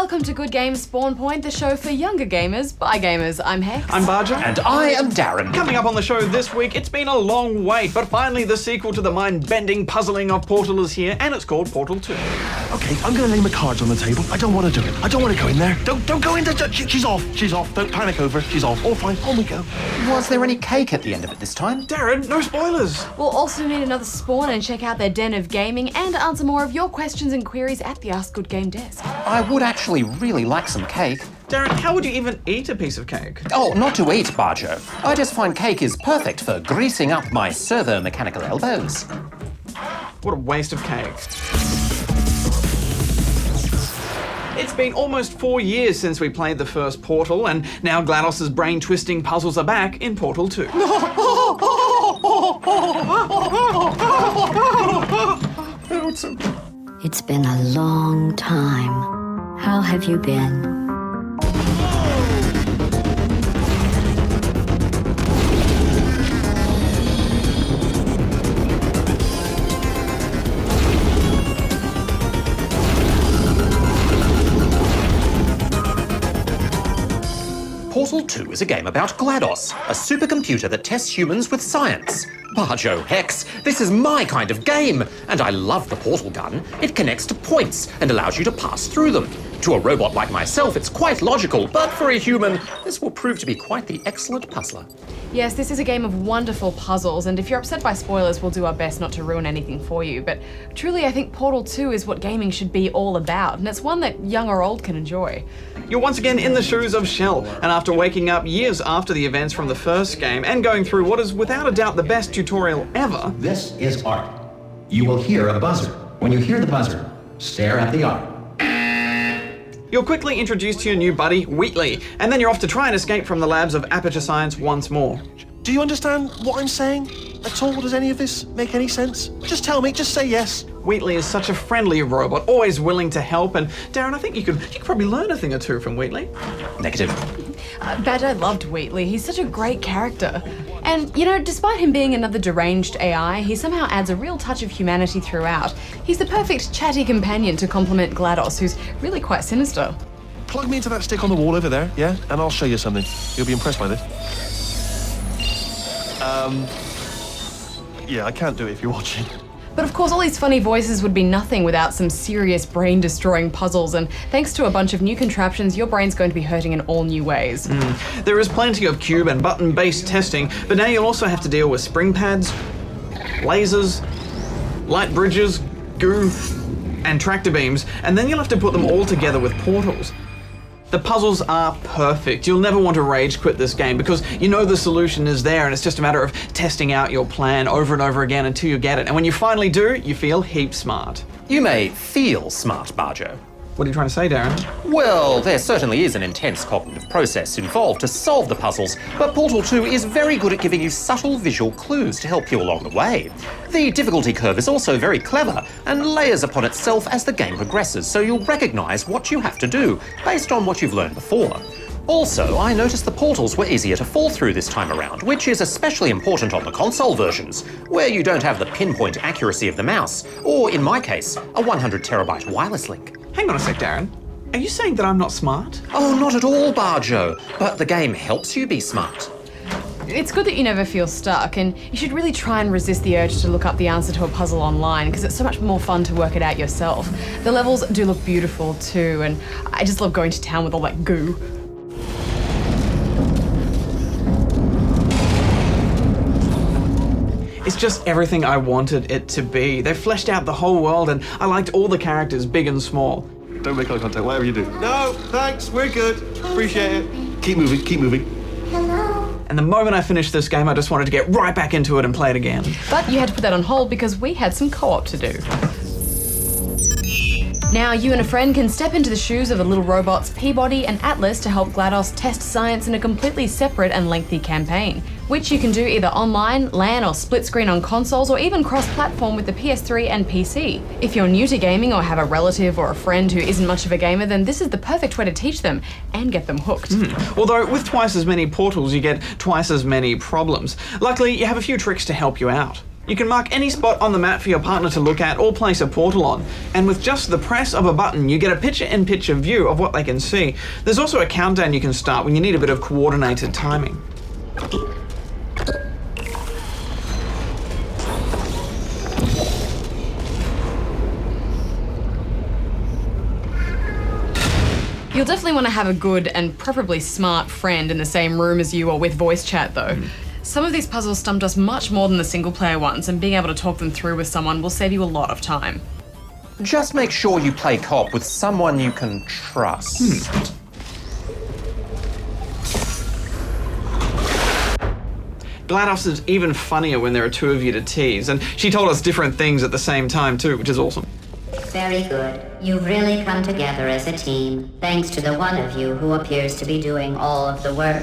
Welcome to Good Games Spawn Point, the show for younger gamers by gamers. I'm Hex. I'm Bajo. And I am D.A.R.R.E.N. Coming up on the show this week, it's been a long wait, but finally the sequel to the mind-bending puzzling of Portal is here, and it's called Portal 2. Okay, I'm gonna lay my cards on the table. I don't want to do it. I don't want to go in there. Don't go in there. She's off. She's off. Don't panic over. She's off. All fine. On we go. Was there any cake at the end of it this time? D.A.R.R.E.N., no spoilers. We'll also need another spawn and check out their den of gaming and answer more of your questions and queries at the Ask Good Game desk. I would actually really like some cake. D.A.R.R.E.N., how would you even eat a piece of cake? Oh, not to eat, Bajo. I just find cake is perfect for greasing up my servo-mechanical elbows. What a waste of cake. It's been almost 4 years since we played the first Portal, and now GLaDOS's brain-twisting puzzles are back in Portal 2. It's been a long time. How have you been? Portal 2 is a game about GLaDOS, a supercomputer that tests humans with science. Bajo, Hex, this is my kind of game, and I love the portal gun. It connects to points and allows you to pass through them. To a robot like myself, it's quite logical, but for a human, this will prove to be quite the excellent puzzler. Yes, this is a game of wonderful puzzles, and if you're upset by spoilers, we'll do our best not to ruin anything for you. But truly, I think Portal 2 is what gaming should be all about, and it's one that young or old can enjoy. You're once again in the shoes of Shell, and after waking up years after the events from the first game and going through what is without a doubt the best tutorial ever, This is art. You will hear a buzzer. When you hear the buzzer, stare at the art. you're quickly introduced to your new buddy, Wheatley, and then you're off to try and escape from the labs of Aperture Science once more. Do you understand what I'm saying at all? Does any of this make any sense? Just tell me. Just say yes. Wheatley is such a friendly robot, always willing to help, and D.A.R.R.E.N., I think you could probably learn a thing or two from Wheatley. Negative. Bajo loved Wheatley. He's such a great character. And, you know, despite him being another deranged AI, he somehow adds a real touch of humanity throughout. He's the perfect chatty companion to complement GLaDOS, who's really quite sinister. Plug me into that stick on the wall over there, yeah? And I'll show you something. You'll be impressed by this. Yeah, I can't do it if you're watching. But of course, all these funny voices would be nothing without some serious brain-destroying puzzles, and thanks to a bunch of new contraptions, your brain's going to be hurting in all new ways. There is plenty of cube and button-based testing, but now you'll also have to deal with spring pads, lasers, light bridges, goo, and tractor beams, and then you'll have to put them all together with portals. The puzzles are perfect. You'll never want to rage quit this game because you know the solution is there, and it's just a matter of testing out your plan over and over again until you get it. And when you finally do, you feel heap smart. You may feel smart, Bajo. What are you trying to say, D.A.R.R.E.N.? Well, there certainly is an intense cognitive process involved to solve the puzzles, but Portal 2 is very good at giving you subtle visual clues to help you along the way. The difficulty curve is also very clever and layers upon itself as the game progresses, so you'll recognise what you have to do based on what you've learned before. Also, I noticed the portals were easier to fall through this time around, which is especially important on the console versions, where you don't have the pinpoint accuracy of the mouse, or in my case, a 100 terabyte wireless link. Hang on a sec, D.A.R.R.E.N. Are you saying that I'm not smart? Oh, not at all, Bajo, but the game helps you be smart. It's good that you never feel stuck, and you should really try and resist the urge to look up the answer to a puzzle online, because it's so much more fun to work it out yourself. The levels do look beautiful too, and I just love going to town with all that goo. It's just everything I wanted it to be. They've fleshed out the whole world, and I liked all the characters, big and small. Don't make eye contact, whatever you do. No, thanks, we're good. Appreciate it. Keep moving, keep moving. And the moment I finished this game, I just wanted to get right back into it and play it again. But you had to put that on hold because we had some co-op to do. Now you and a friend can step into the shoes of the little robots Peabody and Atlas to help GLaDOS test science in a completely separate and lengthy campaign, which you can do either online, LAN or split screen on consoles, or even cross-platform with the PS3 and PC. If you're new to gaming or have a relative or a friend who isn't much of a gamer, then this is the perfect way to teach them and get them hooked. Although with twice as many portals, you get twice as many problems. Luckily, you have a few tricks to help you out. You can mark any spot on the map for your partner to look at or place a portal on, and with just the press of a button, you get a picture-in-picture view of what they can see. There's also a countdown you can start when you need a bit of coordinated timing. You'll definitely want to have a good and preferably smart friend in the same room as you or with voice chat though. Some of these puzzles stumped us much more than the single player ones, and being able to talk them through with someone will save you a lot of time. Just make sure you play co-op with someone you can trust. GLaDOS is even funnier when there are two of you to tease, and she told us different things at the same time too, which is awesome. Very good. You've really come together as a team, thanks to the one of you who appears to be doing all of the work.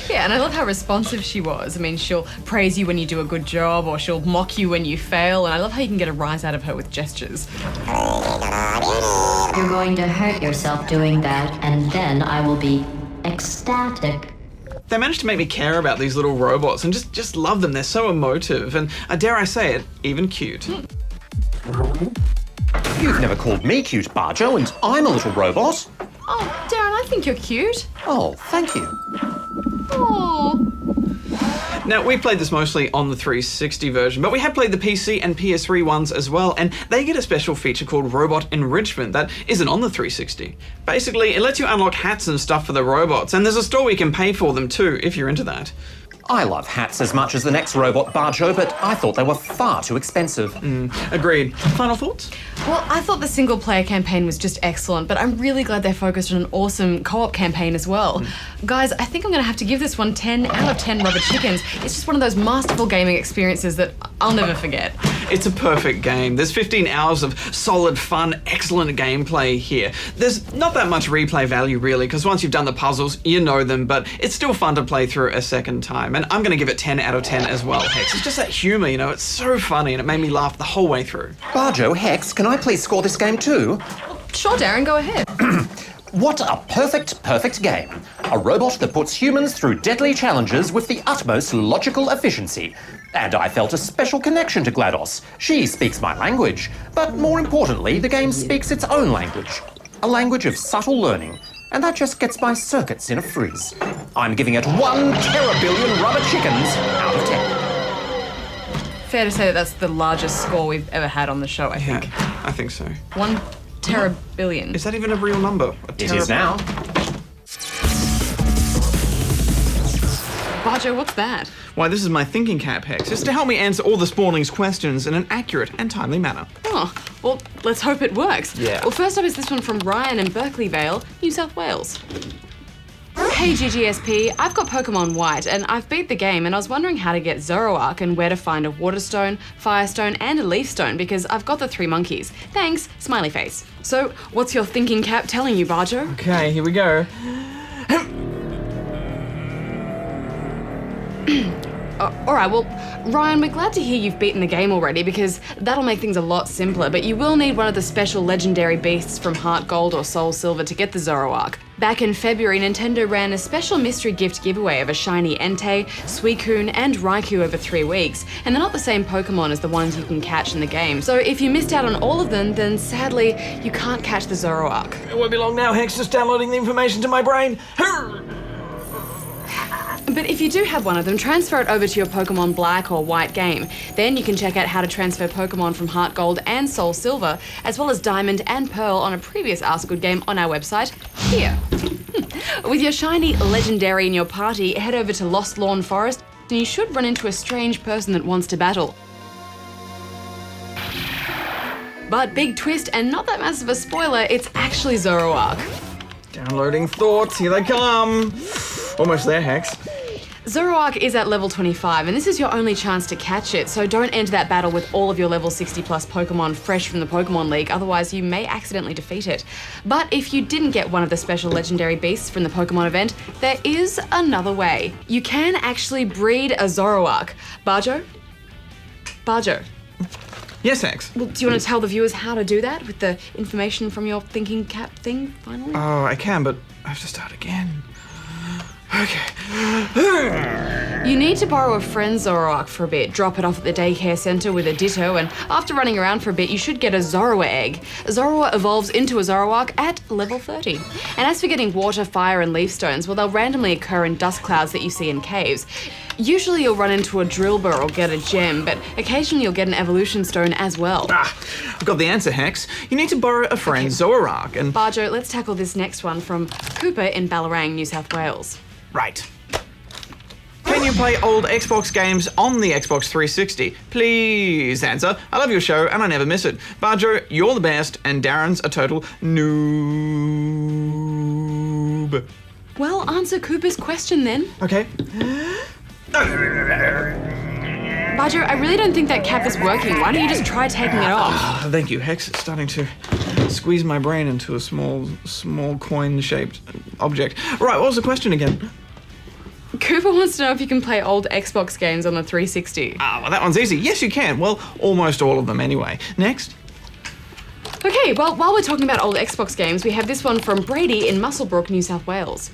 Yeah, and I love how responsive she was. I mean, she'll praise you when you do a good job, or she'll mock you when you fail, and I love how you can get a rise out of her with gestures. You're going to hurt yourself doing that, and then I will be ecstatic. They managed to make me care about these little robots and just love them. They're so emotive and, dare I say it, even cute. You've never called me cute, Bajo, and I'm a little robot. Oh, Darren, I think you're cute. Oh, thank you. Oh. Now, we played this mostly on the 360 version, but we have played the PC and PS3 ones as well, and they get a special feature called Robot Enrichment that isn't on the 360. Basically, it lets you unlock hats and stuff for the robots, and there's a store where you can pay for them too, if you're into that. I love hats as much as the next robot, Bajo, but I thought they were far too expensive. Agreed. Final thoughts? Well, I thought the single player campaign was just excellent, but I'm really glad they focused on an awesome co-op campaign as well. Guys, I think I'm going to have to give this one 10 out of 10 rubber chickens. It's just one of those masterful gaming experiences that I'll never forget. It's a perfect game. There's 15 hours of solid, fun, excellent gameplay here. There's not that much replay value really, because once you've done the puzzles, you know them, but it's still fun to play through a second time. And I'm going to give it 10 out of 10 as well, Hex. It's just that humour, you know, it's so funny and it made me laugh the whole way through. Bajo, Hex, can I please score this game too? Sure, Darren, go ahead. What a perfect game. A robot that puts humans through deadly challenges with the utmost logical efficiency. And I felt a special connection to GLaDOS. She speaks my language. But more importantly, the game speaks its own language. A language of subtle learning. And that just gets my circuits in a freeze. I'm giving it 1 terabillion rubber chickens out of 10. Fair to say that that's the largest score we've ever had on the show, I think. Yeah, I think so. 1 terabillion. Is that even a real number? It is now. Bajo, what's that? Why, this is my thinking cap, Hex. It's to help me answer all the spawnlings questions in an accurate and timely manner. Oh, well, let's hope it works. Yeah. Well, first up is this one from Ryan in Berkeley Vale, New South Wales. Hey GGSP, I've got Pokemon White and I've beat the game and I was wondering how to get Zoroark and where to find a Waterstone, Firestone and a Leafstone because I've got the 3 monkeys. Thanks, smiley face. So, what's your thinking cap telling you, Bajo? Okay, here we go. Alright, well, Ryan, we're glad to hear you've beaten the game already because that'll make things a lot simpler, but you will need one of the special legendary beasts from Heart Gold or Soul Silver to get the Zoroark. Back in February, Nintendo ran a special mystery gift giveaway of a shiny Entei, Suicune, and Raikou over 3 weeks, and they're not the same Pokemon as the ones you can catch in the game. So if you missed out on all of them, then sadly, you can't catch the Zoroark. It won't be long now, Hex, just downloading the information to my brain. But if you do have one of them, transfer it over to your Pokemon Black or White game. Then you can check out how to transfer Pokemon from Heart Gold and Soul Silver, as well as Diamond and Pearl on a previous Ask Good game on our website, here. With your shiny legendary in your party, head over to Lost Lawn Forest, and you should run into a strange person that wants to battle. But big twist, and not that massive a spoiler, it's actually Zoroark. Downloading thoughts, here they come. Almost there, Hex. Zoroark is at level 25, and this is your only chance to catch it, so don't enter that battle with all of your level 60 plus Pokemon fresh from the Pokemon League, otherwise you may accidentally defeat it. But if you didn't get one of the special legendary beasts from the Pokemon event, there is another way. You can actually breed a Zoroark. Bajo? Bajo? Yes, Hex. Well, do you want to tell the viewers how to do that with the information from your thinking cap thing, finally? Oh, I can, but I have to start again. You need to borrow a friend's Zoroark for a bit, drop it off at the daycare center with a Ditto, and after running around for a bit, you should get a Zorua egg. Zorua evolves into a Zoroark at level 30. And as for getting water, fire, and leaf stones, well, they'll randomly occur in dust clouds that you see in caves. Usually you'll run into a Drillbur or get a gem, but occasionally you'll get an evolution stone as well. I've got the answer, Hex. You need to borrow a friend's Zoroark and... Bajo, let's tackle this next one from Cooper in Ballarang, New South Wales. Right. Can you play old Xbox games on the Xbox 360? Please answer. I love your show and I never miss it. Bajo, you're the best, and Darren's a total noob. Well, answer Cooper's question then. Okay. Bajo, I really don't think that cap is working. Why don't you just try taking it off? Thank you, Hex. It's starting to squeeze my brain into a small coin-shaped object. Right, what was the question again? Cooper wants to know if you can play old Xbox games on the 360. Well, that one's easy. Yes, you can. Well, almost all of them anyway. Next. Okay, well, while we're talking about old Xbox games, we have this one from Brady in Musselbrook, New South Wales.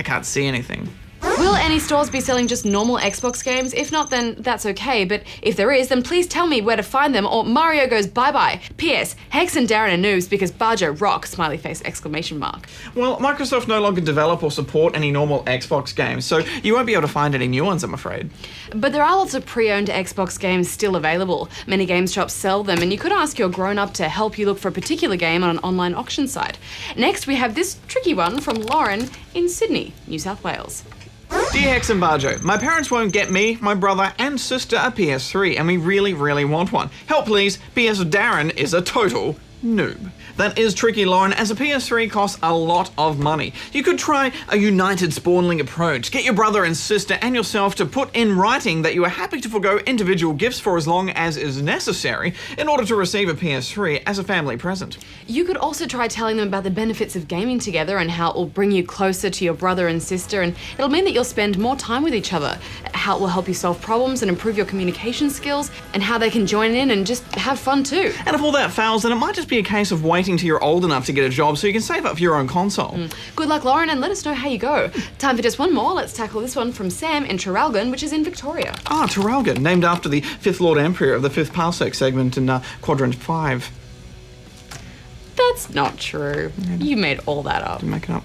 I can't see anything. Will any stores be selling just normal Xbox games? If not, then that's okay, but if there is, then please tell me where to find them or Mario goes bye-bye. P.S. Hex and D.A.R.R.E.N are noobs because Bajo rock, smiley face, exclamation mark. Well, Microsoft no longer develop or support any normal Xbox games, so you won't be able to find any new ones, I'm afraid. But there are lots of pre-owned Xbox games still available. Many game shops sell them, and you could ask your grown-up to help you look for a particular game on an online auction site. Next, we have this tricky one from Lauren in Sydney, New South Wales. Dear Hex and Bajo, my parents won't get me, my brother and sister a PS3 and we really, really want one. Help please, PS Darren is a total noob. That is tricky, Lauren, as a PS3 costs a lot of money. You could try a united spawnling approach. Get your brother and sister and yourself to put in writing that you are happy to forgo individual gifts for as long as is necessary in order to receive a PS3 as a family present. You could also try telling them about the benefits of gaming together and how it will bring you closer to your brother and sister, and it'll mean that you'll spend more time with each other, how it will help you solve problems and improve your communication skills, and how they can join in and just have fun too. And if all that fails, then it might just be a case of waiting till you're old enough to get a job so you can save up for your own console. Good luck, Lauren, and let us know how you go. Time for just one more. Let's tackle this one from Sam in Traralgon, which is in Victoria. Traralgon, named after the 5th Lord Emperor of the 5th Parsec segment in Quadrant 5. That's not true. You made all that up. Didn't make it up.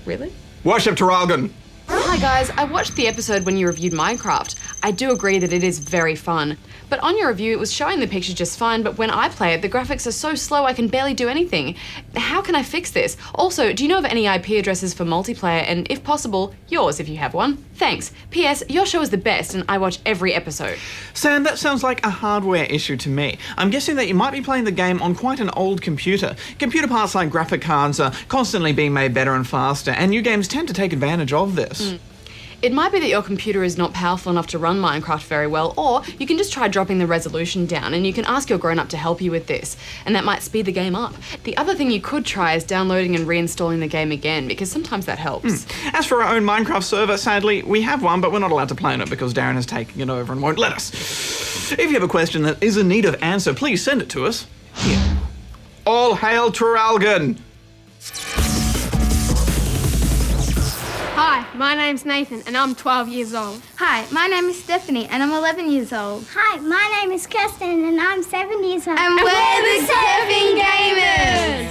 Really? Worship Traralgon! Hi guys, I watched the episode when you reviewed Minecraft. I do agree that it is very fun. But on your review, it was showing the picture just fine, but when I play it, the graphics are so slow I can barely do anything. How can I fix this? Also, do you know of any IP addresses for multiplayer, and if possible, yours if you have one? Thanks. P.S. Your show is the best, and I watch every episode. Sam, that sounds like a hardware issue to me. I'm guessing that you might be playing the game on quite an old computer. Computer parts like graphic cards are constantly being made better and faster, and new games tend to take advantage of this. It might be that your computer is not powerful enough to run Minecraft very well, or you can just try dropping the resolution down and you can ask your grown-up to help you with this, and that might speed the game up. The other thing you could try is downloading and reinstalling the game again, because sometimes that helps. As for our own Minecraft server, sadly, we have one, but we're not allowed to play on it because Darren has taken it over and won't let us. If you have a question that is in need of answer, please send it to us. Here. All hail Traralgon! Hi, my name's Nathan and I'm 12 years old. Hi, my name is Stephanie and I'm 11 years old. Hi, my name is Kirsten and I'm 7 years old. And we're the Surfing Gamers!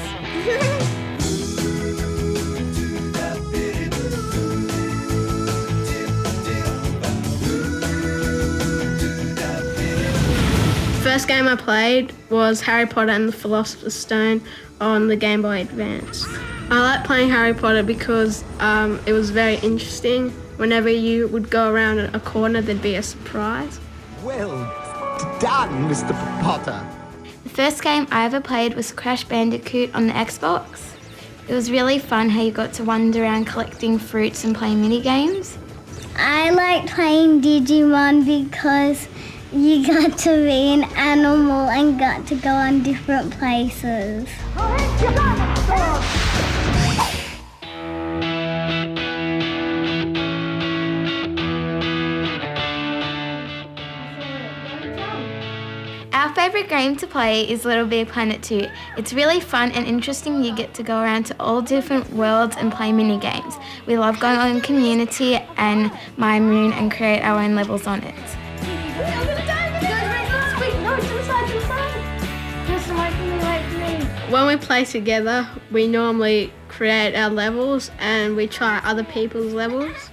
First game I played was Harry Potter and the Philosopher's Stone on the Game Boy Advance. I like playing Harry Potter because it was very interesting. Whenever you would go around a corner, there'd be a surprise. Well done, Mr. Potter. The first game I ever played was Crash Bandicoot on the Xbox. It was really fun how you got to wander around collecting fruits and playing mini games. I like playing Digimon because you got to be an animal and got to go on different places. Our favourite game to play is Little Big Planet 2. It's really fun and interesting. You get to go around to all different worlds and play mini games. We love going on Community and My Moon and create our own levels on it. When we play together, we normally create our levels and we try other people's levels.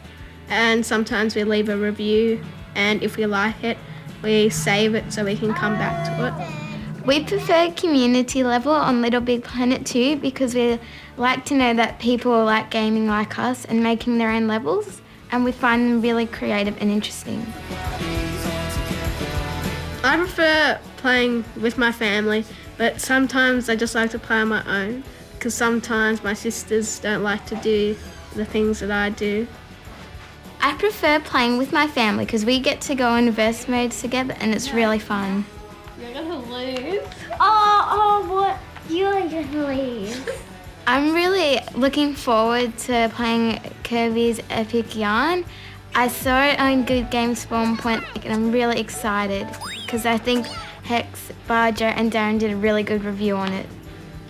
And sometimes we leave a review, and if we like it, we save it so we can come back to it. We prefer Community level on Little Big Planet 2 because we like to know that people like gaming like us and making their own levels, and we find them really creative and interesting. I prefer playing with my family, but sometimes I just like to play on my own because sometimes my sisters don't like to do the things that I do. I prefer playing with my family because we get to go in verse mode together and it's really fun. You're gonna lose. Oh, what? You're gonna lose. I'm really looking forward to playing Kirby's Epic Yarn. I saw it on Good Game Spawn Point and I'm really excited because I think Hex, Bajo and D.A.R.R.E.N did a really good review on it.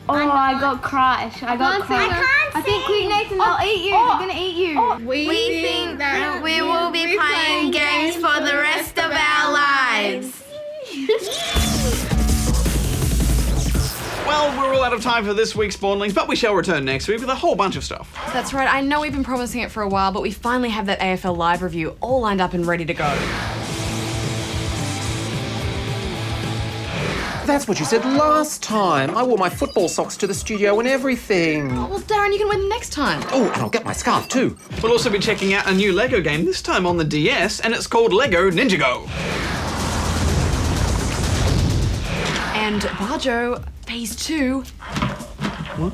Oh, I got crushed. I think Quick Nathan, they'll eat you. They're gonna eat you. We think that we will be playing games for the rest of our lives. Well, we're all out of time for this week's Spawnlings, but we shall return next week with a whole bunch of stuff. That's right, I know we've been promising it for a while, but we finally have that AFL Live review all lined up and ready to go. That's what you said last time. I wore my football socks to the studio and everything. Well, Darren, you can win next time. Oh, and I'll get my scarf too. We'll also be checking out a new Lego game, this time on the DS, and it's called Lego Ninjago. And Bajo, Phase 2. What?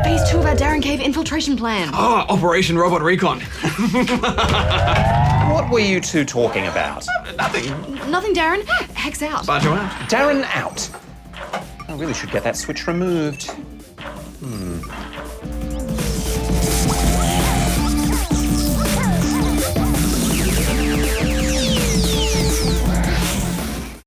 Phase 2 of our Darren Cave infiltration plan. Ah, Operation Robot Recon. What were you two talking about? Nothing. Nothing, Darren. Hex out. Bajo out. D.A.R.R.E.N out. I really should get that switch removed.